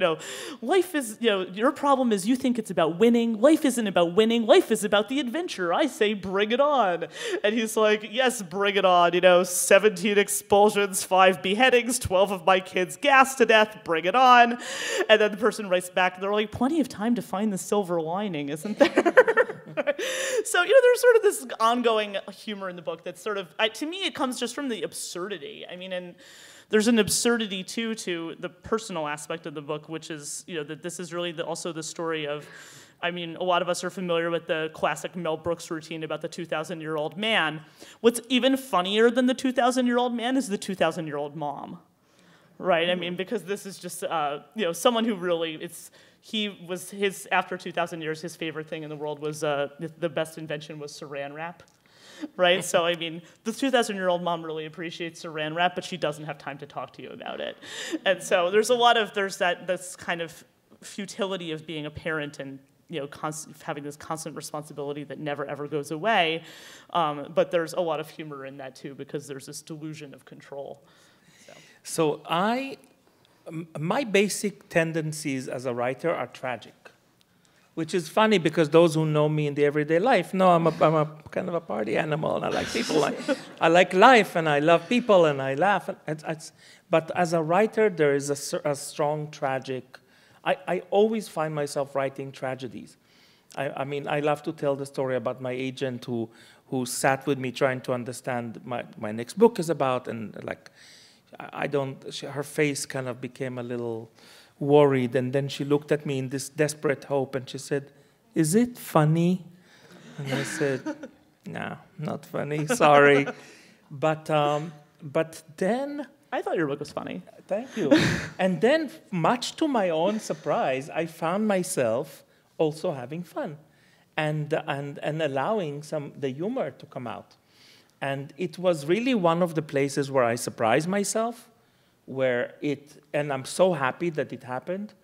life is your problem is you think it's about winning. Life isn't about winning. Life is about the adventure. I say bring it on. And he's like, yes, bring it on. 17 expulsions, 5 beheadings, 12 of my kids gassed to death. Bring it on. And then the person writes back, they're like, plenty of time to find the silver lining, isn't there? So, there's sort of this ongoing humor in the book that's sort of, to me, it comes just from the absurdity. I mean, and there's an absurdity, too, to the personal aspect of the book, which is, that this is really also the story of, I mean, a lot of us are familiar with the classic Mel Brooks routine about the 2,000-year-old man. What's even funnier than the 2,000-year-old man is the 2,000-year-old mom, right? I mean, because this is just, someone who really, after 2,000 years, his favorite thing in the world was, the best invention was saran wrap. right? So, I mean, the 2,000-year-old mom really appreciates Saran wrap, but she doesn't have time to talk to you about it. And so there's this kind of futility of being a parent and, you know, having this constant responsibility that never, ever goes away. But there's a lot of humor in that, too, because there's this delusion of control. So my basic tendencies as a writer are tragic, which is funny because those who know me in the everyday life know I'm a kind of a party animal, and I like people. I like life, and I love people, and I laugh. But as a writer, there is a strong tragic. I always find myself writing tragedies. I mean, I love to tell the story about my agent who sat with me trying to understand my next book is about, and like, her face kind of became a little worried, and then she looked at me in this desperate hope, and she said, "Is it funny?" And I said, "No, not funny, sorry." But then... I thought your book was funny. Thank you. And then, much to my own surprise, I found myself also having fun and allowing the humor to come out. And it was really one of the places where I surprised myself, and I'm so happy that it happened,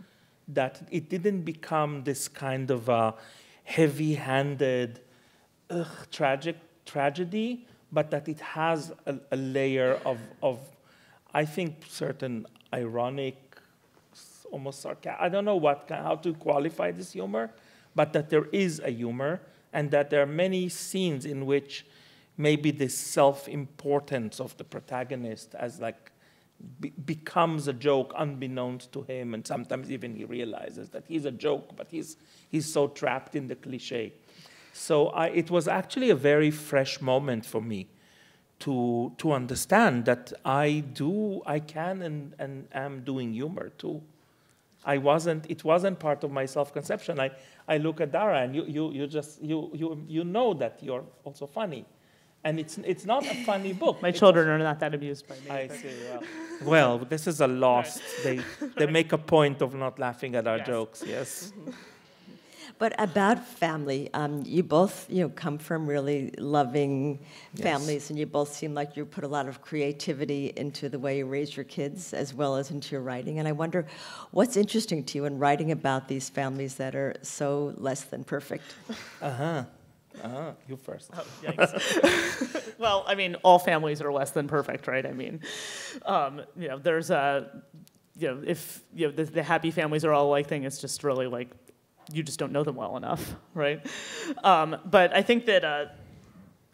that it didn't become this kind of heavy-handed, tragedy, but that it has a layer of, I think, certain ironic, almost sarcastic, I don't know how to qualify this humor, but that there is a humor, and that there are many scenes in which maybe this self-importance of the protagonist as like becomes a joke unbeknownst to him, and sometimes even he realizes that he's a joke, but he's so trapped in the cliche. So it was actually a very fresh moment for me to understand that I can and am doing humor too. It wasn't part of my self-conception. I look at Dara, and you know that you're also funny. And it's not a funny book. My children are not that amused by me. I see. Well, this is a loss. Right. They make a point of not laughing at our jokes. Yes. Mm-hmm. But about family, you both come from really loving families, and you both seem like you put a lot of creativity into the way you raise your kids as well as into your writing. And I wonder, what's interesting to you in writing about these families that are so less than perfect? You first. Oh, yikes. Well, I mean, all families are less than perfect, right? I mean, there's if the happy families are all like thing, it's just really like you just don't know them well enough, right? But I think that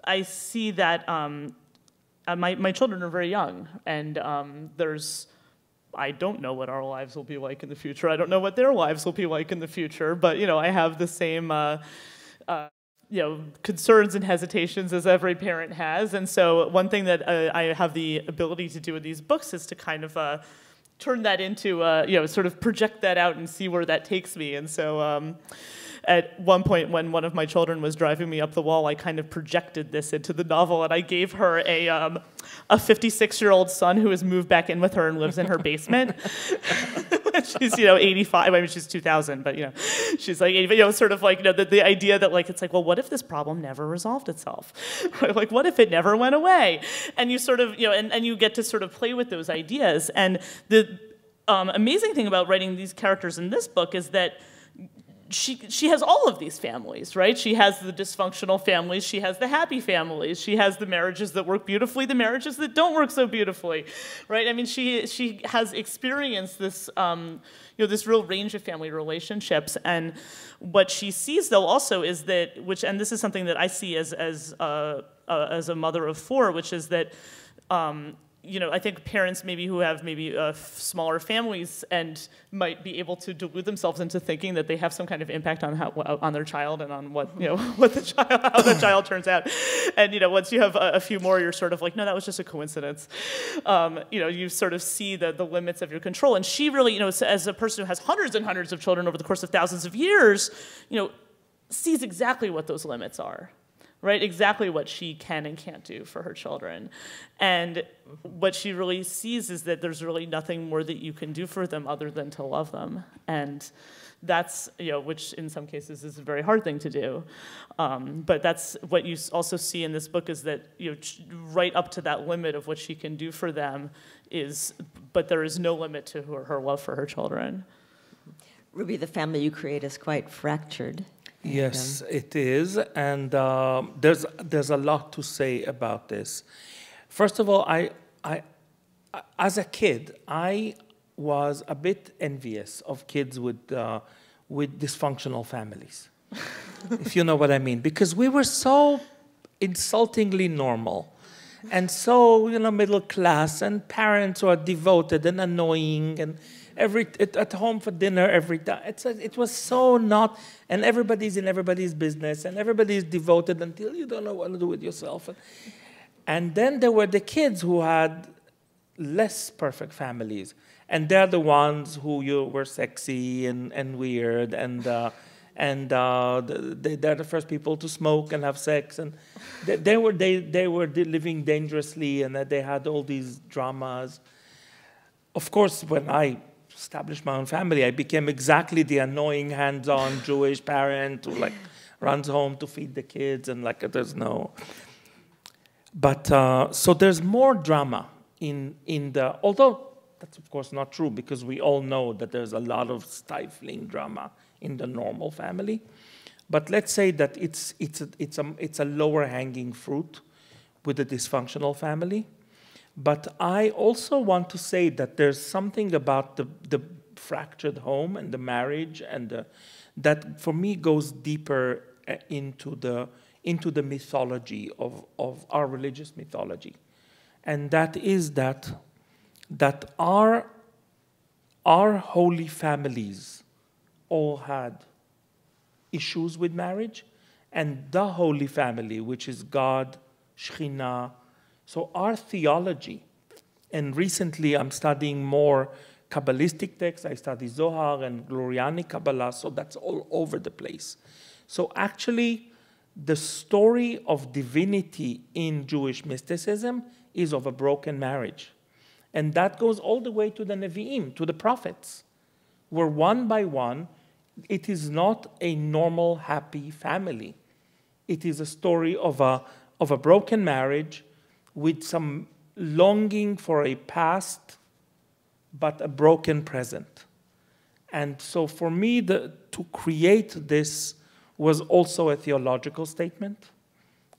I see that my children are very young, and I don't know what our lives will be like in the future. I don't know what their lives will be like in the future, but I have the same concerns and hesitations as every parent has. And so one thing that I have the ability to do with these books is to kind of turn that into, sort of project that out and see where that takes me. And so at one point when one of my children was driving me up the wall, I kind of projected this into the novel, and I gave her a 56-year-old son who has moved back in with her and lives in her basement. She's 85. I mean, she's 2000, but she's like 80. Sort of like the idea that like it's like, well, what if this problem never resolved itself? Like, what if it never went away? And you sort of and you get to sort of play with those ideas. And the amazing thing about writing these characters in this book is that she has all of these families, right? She has the dysfunctional families, she has the happy families, she has the marriages that work beautifully, the marriages that don't work so beautifully, right? I mean, she has experienced this, this real range of family relationships, and what she sees though also is that, and this is something that I see as a mother of four, which is that. I think parents maybe who have smaller families and might be able to delude themselves into thinking that they have some kind of impact on their child and on how the child turns out. And once you have a few more, you're sort of like, no, that was just a coincidence. You sort of see the limits of your control. And she really, as a person who has hundreds and hundreds of children over the course of thousands of years, sees exactly what those limits are. right? Exactly what she can and can't do for her children. And what she really sees is that there's really nothing more that you can do for them other than to love them. And that's, which in some cases is a very hard thing to do. But that's what you also see in this book is that, right up to that limit of what she can do for them but there is no limit to her love for her children. Ruby, the family you create is quite fractured. Yes, it is, and there's a lot to say about this. First of all, I as a kid, I was a bit envious of kids with dysfunctional families, if you know what I mean, because we were so insultingly normal, and so middle class, and parents who are devoted and annoying, and at home for dinner every time. It was so not, and everybody's in everybody's business, and everybody's devoted until you don't know what to do with yourself. And then there were the kids who had less perfect families, and they're the ones who were sexy and weird, and they're the first people to smoke and have sex, and they were living dangerously, and that they had all these dramas. Of course, when I established my own family, I became exactly the annoying, hands-on Jewish parent who runs home to feed the kids, and there's no. But so there's more drama in the. Although that's of course not true, because we all know that there's a lot of stifling drama in the normal family. But let's say that it's a lower hanging fruit with a dysfunctional family. But I also want to say that there's something about the fractured home and the marriage that for me goes deeper into the mythology of our religious mythology, and that is that our holy families all had issues with marriage, and the holy family, which is God, Shekhinah. So our theology, and recently I'm studying more Kabbalistic texts. I study Zohar and Gloriani Kabbalah, so that's all over the place. So actually, the story of divinity in Jewish mysticism is of a broken marriage. And that goes all the way to the Nevi'im, to the prophets, where one by one, it is not a normal, happy family. It is a story of a broken marriage, with some longing for a past, but a broken present. And so for me, to create this was also a theological statement.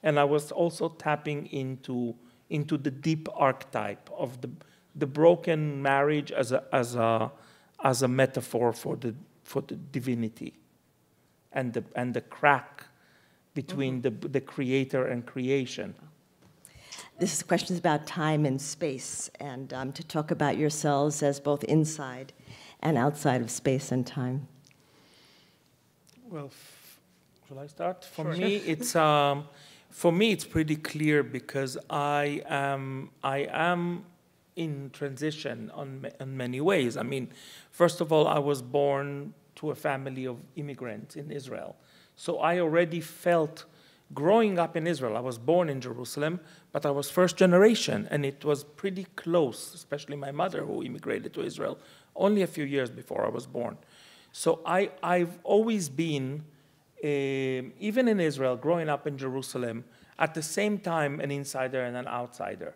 And I was also tapping into the deep archetype of the broken marriage as a metaphor for the divinity and the crack between the creator and creation. This is questions about time and space, and to talk about yourselves as both inside and outside of space and time. Well, shall I start? For Sure. me, it's pretty clear, because I am in transition in many ways. I mean, first of all, I was born to a family of immigrants in Israel, so I already felt. Growing up in Israel, I was born in Jerusalem, but I was first generation, and it was pretty close, especially my mother, who immigrated to Israel only a few years before I was born. So I've always been, even in Israel, growing up in Jerusalem, at the same time an insider and an outsider.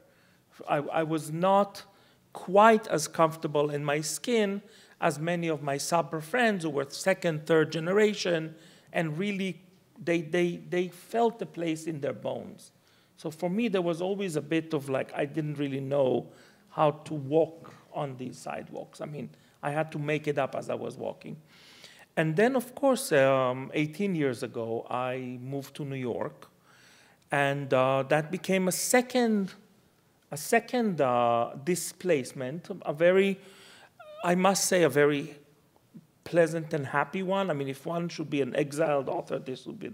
I was not quite as comfortable in my skin as many of my Sabra friends who were second, third generation, and really they felt the place in their bones. So for me, there was always a bit of I didn't really know how to walk on these sidewalks. I mean, I had to make it up as I was walking. And then, of course, 18 years ago, I moved to New York, and that became a second displacement, I must say, a very pleasant and happy one. I mean, if one should be an exiled author, this would be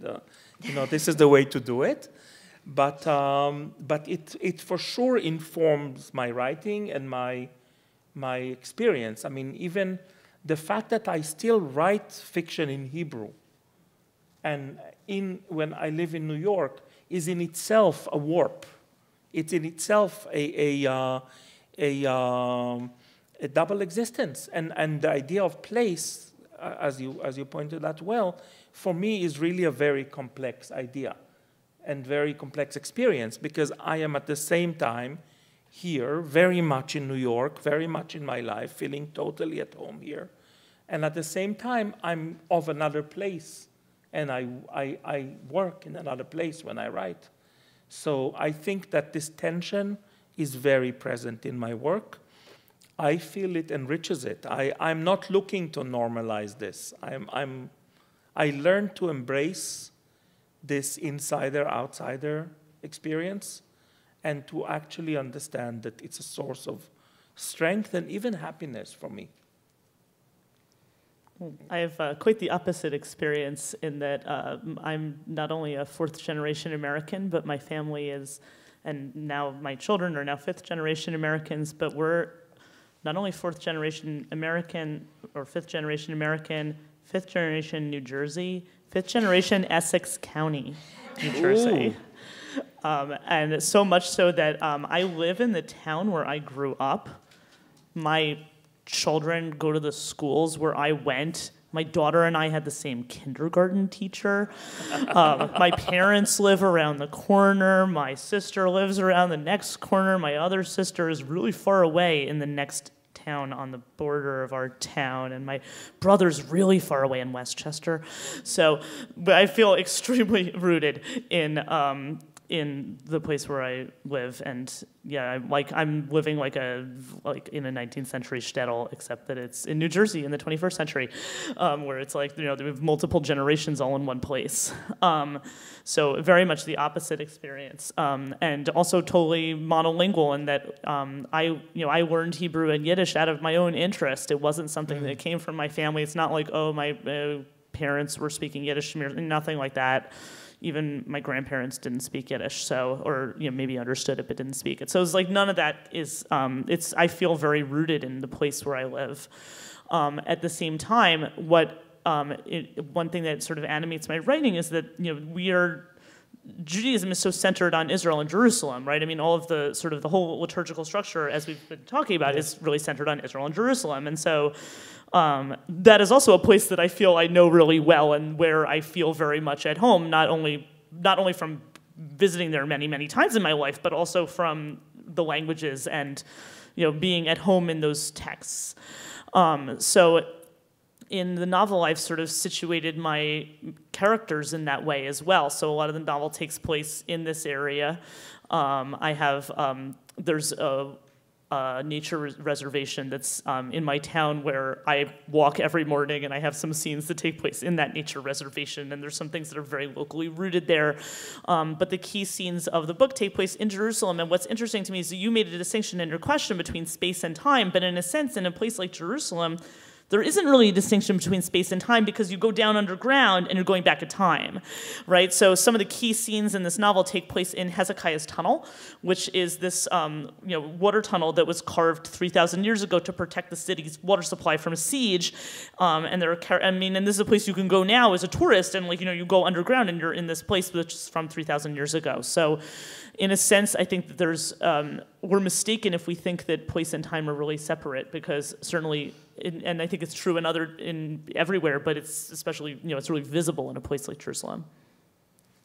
this is the way to do it. But it for sure informs my writing and my experience. I mean, even the fact that I still write fiction in Hebrew, and when I live in New York, is in itself a warp. It's in itself a double existence, and the idea of place, as you pointed out well, for me is really a very complex idea and very complex experience, because I am at the same time here, very much in New York, very much in my life, feeling totally at home here, and at the same time I'm of another place, and I work in another place when I write. So I think that this tension is very present in my work. I feel it enriches it. I'm not looking to normalize this. I learned to embrace this insider-outsider experience and to actually understand that it's a source of strength and even happiness for me. I have quite the opposite experience in that I'm not only a fourth-generation American, but my family is, and now my children are now fifth-generation Americans, but we're not only fourth-generation American or fifth-generation American, fifth-generation New Jersey, fifth-generation Essex County, New Jersey. And so much so that I live in the town where I grew up. My children go to the schools where I went. My daughter and I had the same kindergarten teacher. My parents live around the corner. My sister lives around the next corner. My other sister is really far away in the next town on the border of our town. And my brother's really far away in Westchester. So, but I feel extremely rooted in the place where I live, and yeah, I'm living like in a 19th century shtetl, except that it's in New Jersey in the 21st century, where it's like, you know, there have multiple generations all in one place. So very much the opposite experience, and also totally monolingual in that I learned Hebrew and Yiddish out of my own interest. It wasn't something that came from my family. It's not like, oh, my parents were speaking Yiddish, nothing like that. Even my grandparents didn't speak Yiddish, so, or maybe understood it but didn't speak it. So it's like none of that is. I feel very rooted in the place where I live. At the same time, one thing that sort of animates my writing is that Judaism is so centered on Israel and Jerusalem, right? I mean, all of the sort of the whole liturgical structure, as we've been talking about, is really centered on Israel and Jerusalem, and so. That is also a place that I feel I know really well and where I feel very much at home, not only from visiting there many, many times in my life, but also from the languages and being at home in those texts. So in the novel, I've sort of situated my characters in that way as well. So a lot of the novel takes place in this area. I have, there's a nature reservation that's in my town where I walk every morning, and I have some scenes that take place in that nature reservation, and there's some things that are very locally rooted there. But the key scenes of the book take place in Jerusalem, and what's interesting to me is that you made a distinction in your question between space and time, but in a sense, in a place like Jerusalem, there isn't really a distinction between space and time because you go down underground and you're going back in time, right? So some of the key scenes in this novel take place in Hezekiah's tunnel, which is this water tunnel that was carved 3,000 years ago to protect the city's water supply from a siege. And this is a place you can go now as a tourist, and you go underground and you're in this place which is from 3,000 years ago. So in a sense, I think that we're mistaken if we think that place and time are really separate, because certainly, and I think it's true in everywhere, but it's especially, it's really visible in a place like Jerusalem.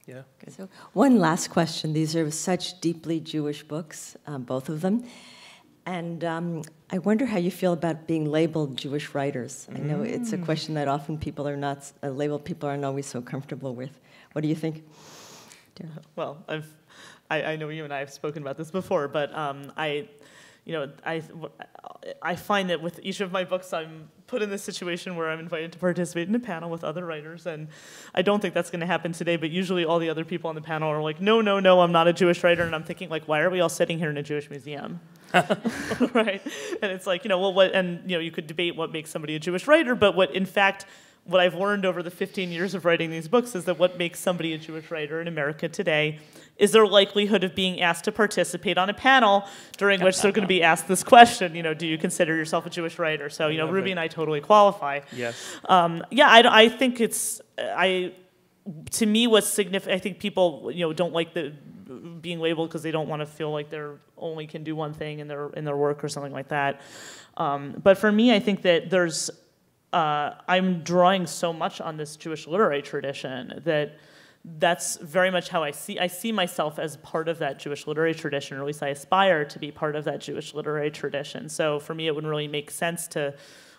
Yeah. Okay. So one last question. These are such deeply Jewish books, both of them. And I wonder how you feel about being labeled Jewish writers. I know it's a question that often people are not, labeled people aren't always so comfortable with. What do you think? Dara? Well, I know you and I have spoken about this before, but I find that with each of my books, I'm put in this situation where I'm invited to participate in a panel with other writers, and I don't think that's going to happen today, but usually all the other people on the panel are like, no, I'm not a Jewish writer, and I'm thinking, like, why are we all sitting here in a Jewish museum? Right? And it's like, you could debate what makes somebody a Jewish writer, but what I've learned over the 15 years of writing these books is that what makes somebody a Jewish writer in America today is their likelihood of being asked to participate on a panel during which they're going to be asked this question, do you consider yourself a Jewish writer? So, Ruby and I totally qualify. Yes. I think to me, what's significant, I think people, don't like being labeled because they don't want to feel like they're only can do one thing in their work or something like that. But for me, I think that I'm drawing so much on this Jewish literary tradition that's very much how I see myself as part of that Jewish literary tradition, or at least I aspire to be part of that Jewish literary tradition. So for me, it wouldn't really make sense to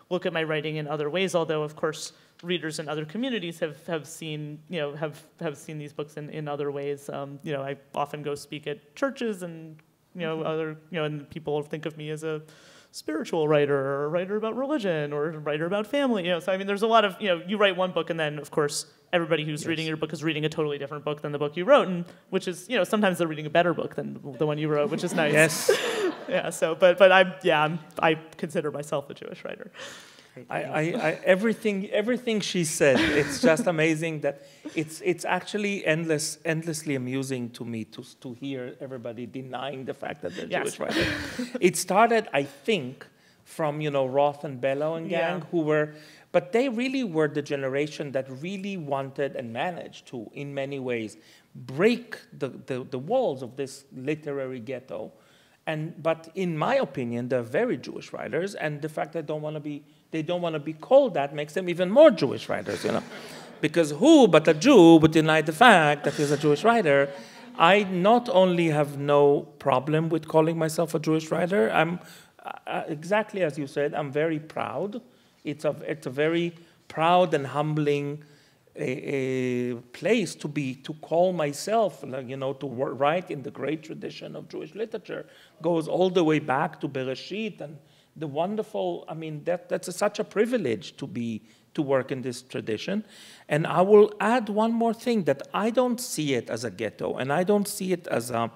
look at my writing in other ways, although of course readers in other communities have seen seen these books in other ways. I often go speak at churches, and and people think of me as a spiritual writer, or a writer about religion, or a writer about family. So I mean, there's a lot of you write one book, and then of course everybody who's reading your book is reading a totally different book than the book you wrote, and which is sometimes they're reading a better book than the one you wrote, which is nice. Yes. Yeah. So, but I consider myself a Jewish writer. Everything she said, it's just amazing that it's actually endlessly amusing to me to hear everybody denying the fact that they're Jewish writers. It started, I think, from Roth and Bellow and gang, but they really were the generation that really wanted and managed to, in many ways, break the walls of this literary ghetto. But in my opinion, they're very Jewish writers, and the fact that they don't want to be called that makes them even more Jewish writers, Because who but a Jew would deny the fact that he's a Jewish writer? I not only have no problem with calling myself a Jewish writer, I'm exactly as you said, I'm very proud. It's a very proud and humbling place to call myself, to write in the great tradition of Jewish literature. Goes all the way back to Bereshit and the wonderful. I mean, that's such a privilege to work in this tradition. And I will add one more thing, that I don't see it as a ghetto, and I don't see it as a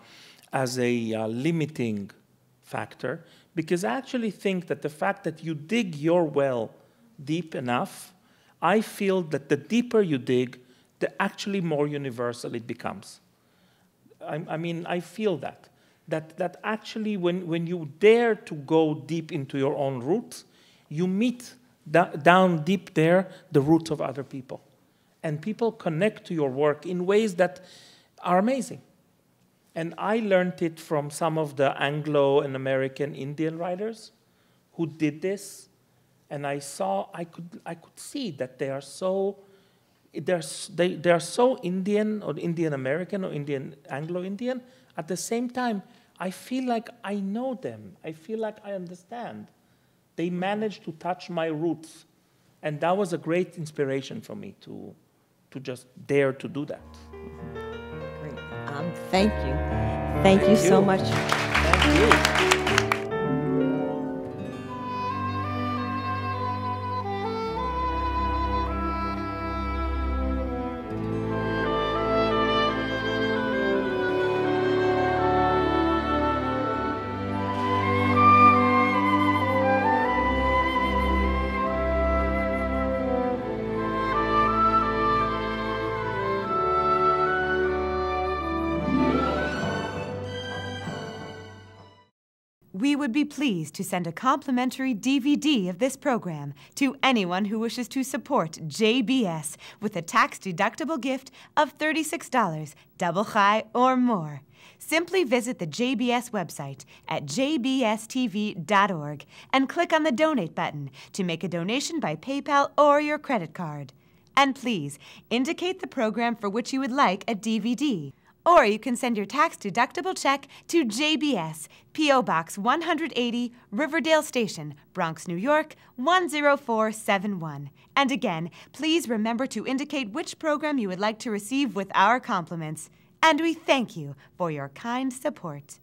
limiting factor, because I actually think that the fact that you dig your well deep enough, I feel that the deeper you dig, the actually more universal it becomes. I mean, I feel that actually when you dare to go deep into your own roots, you meet down deep there the roots of other people. And people connect to your work in ways that are amazing. And I learned it from some of the Anglo and American Indian writers who did this. And I could see that they are so Indian or Indian American or Indian Anglo-Indian. At the same time, I feel like I know them. I feel like I understand. They managed to touch my roots, and that was a great inspiration for me to just dare to do that. Great. Thank you. Thank you so much. Thank you. We would be pleased to send a complimentary DVD of this program to anyone who wishes to support JBS with a tax-deductible gift of $36, double chai or more. Simply visit the JBS website at jbstv.org and click on the Donate button to make a donation by PayPal or your credit card. And please indicate the program for which you would like a DVD. Or you can send your tax-deductible check to JBS, P.O. Box 180, Riverdale Station, Bronx, New York, 10471. And again, please remember to indicate which program you would like to receive with our compliments. And we thank you for your kind support.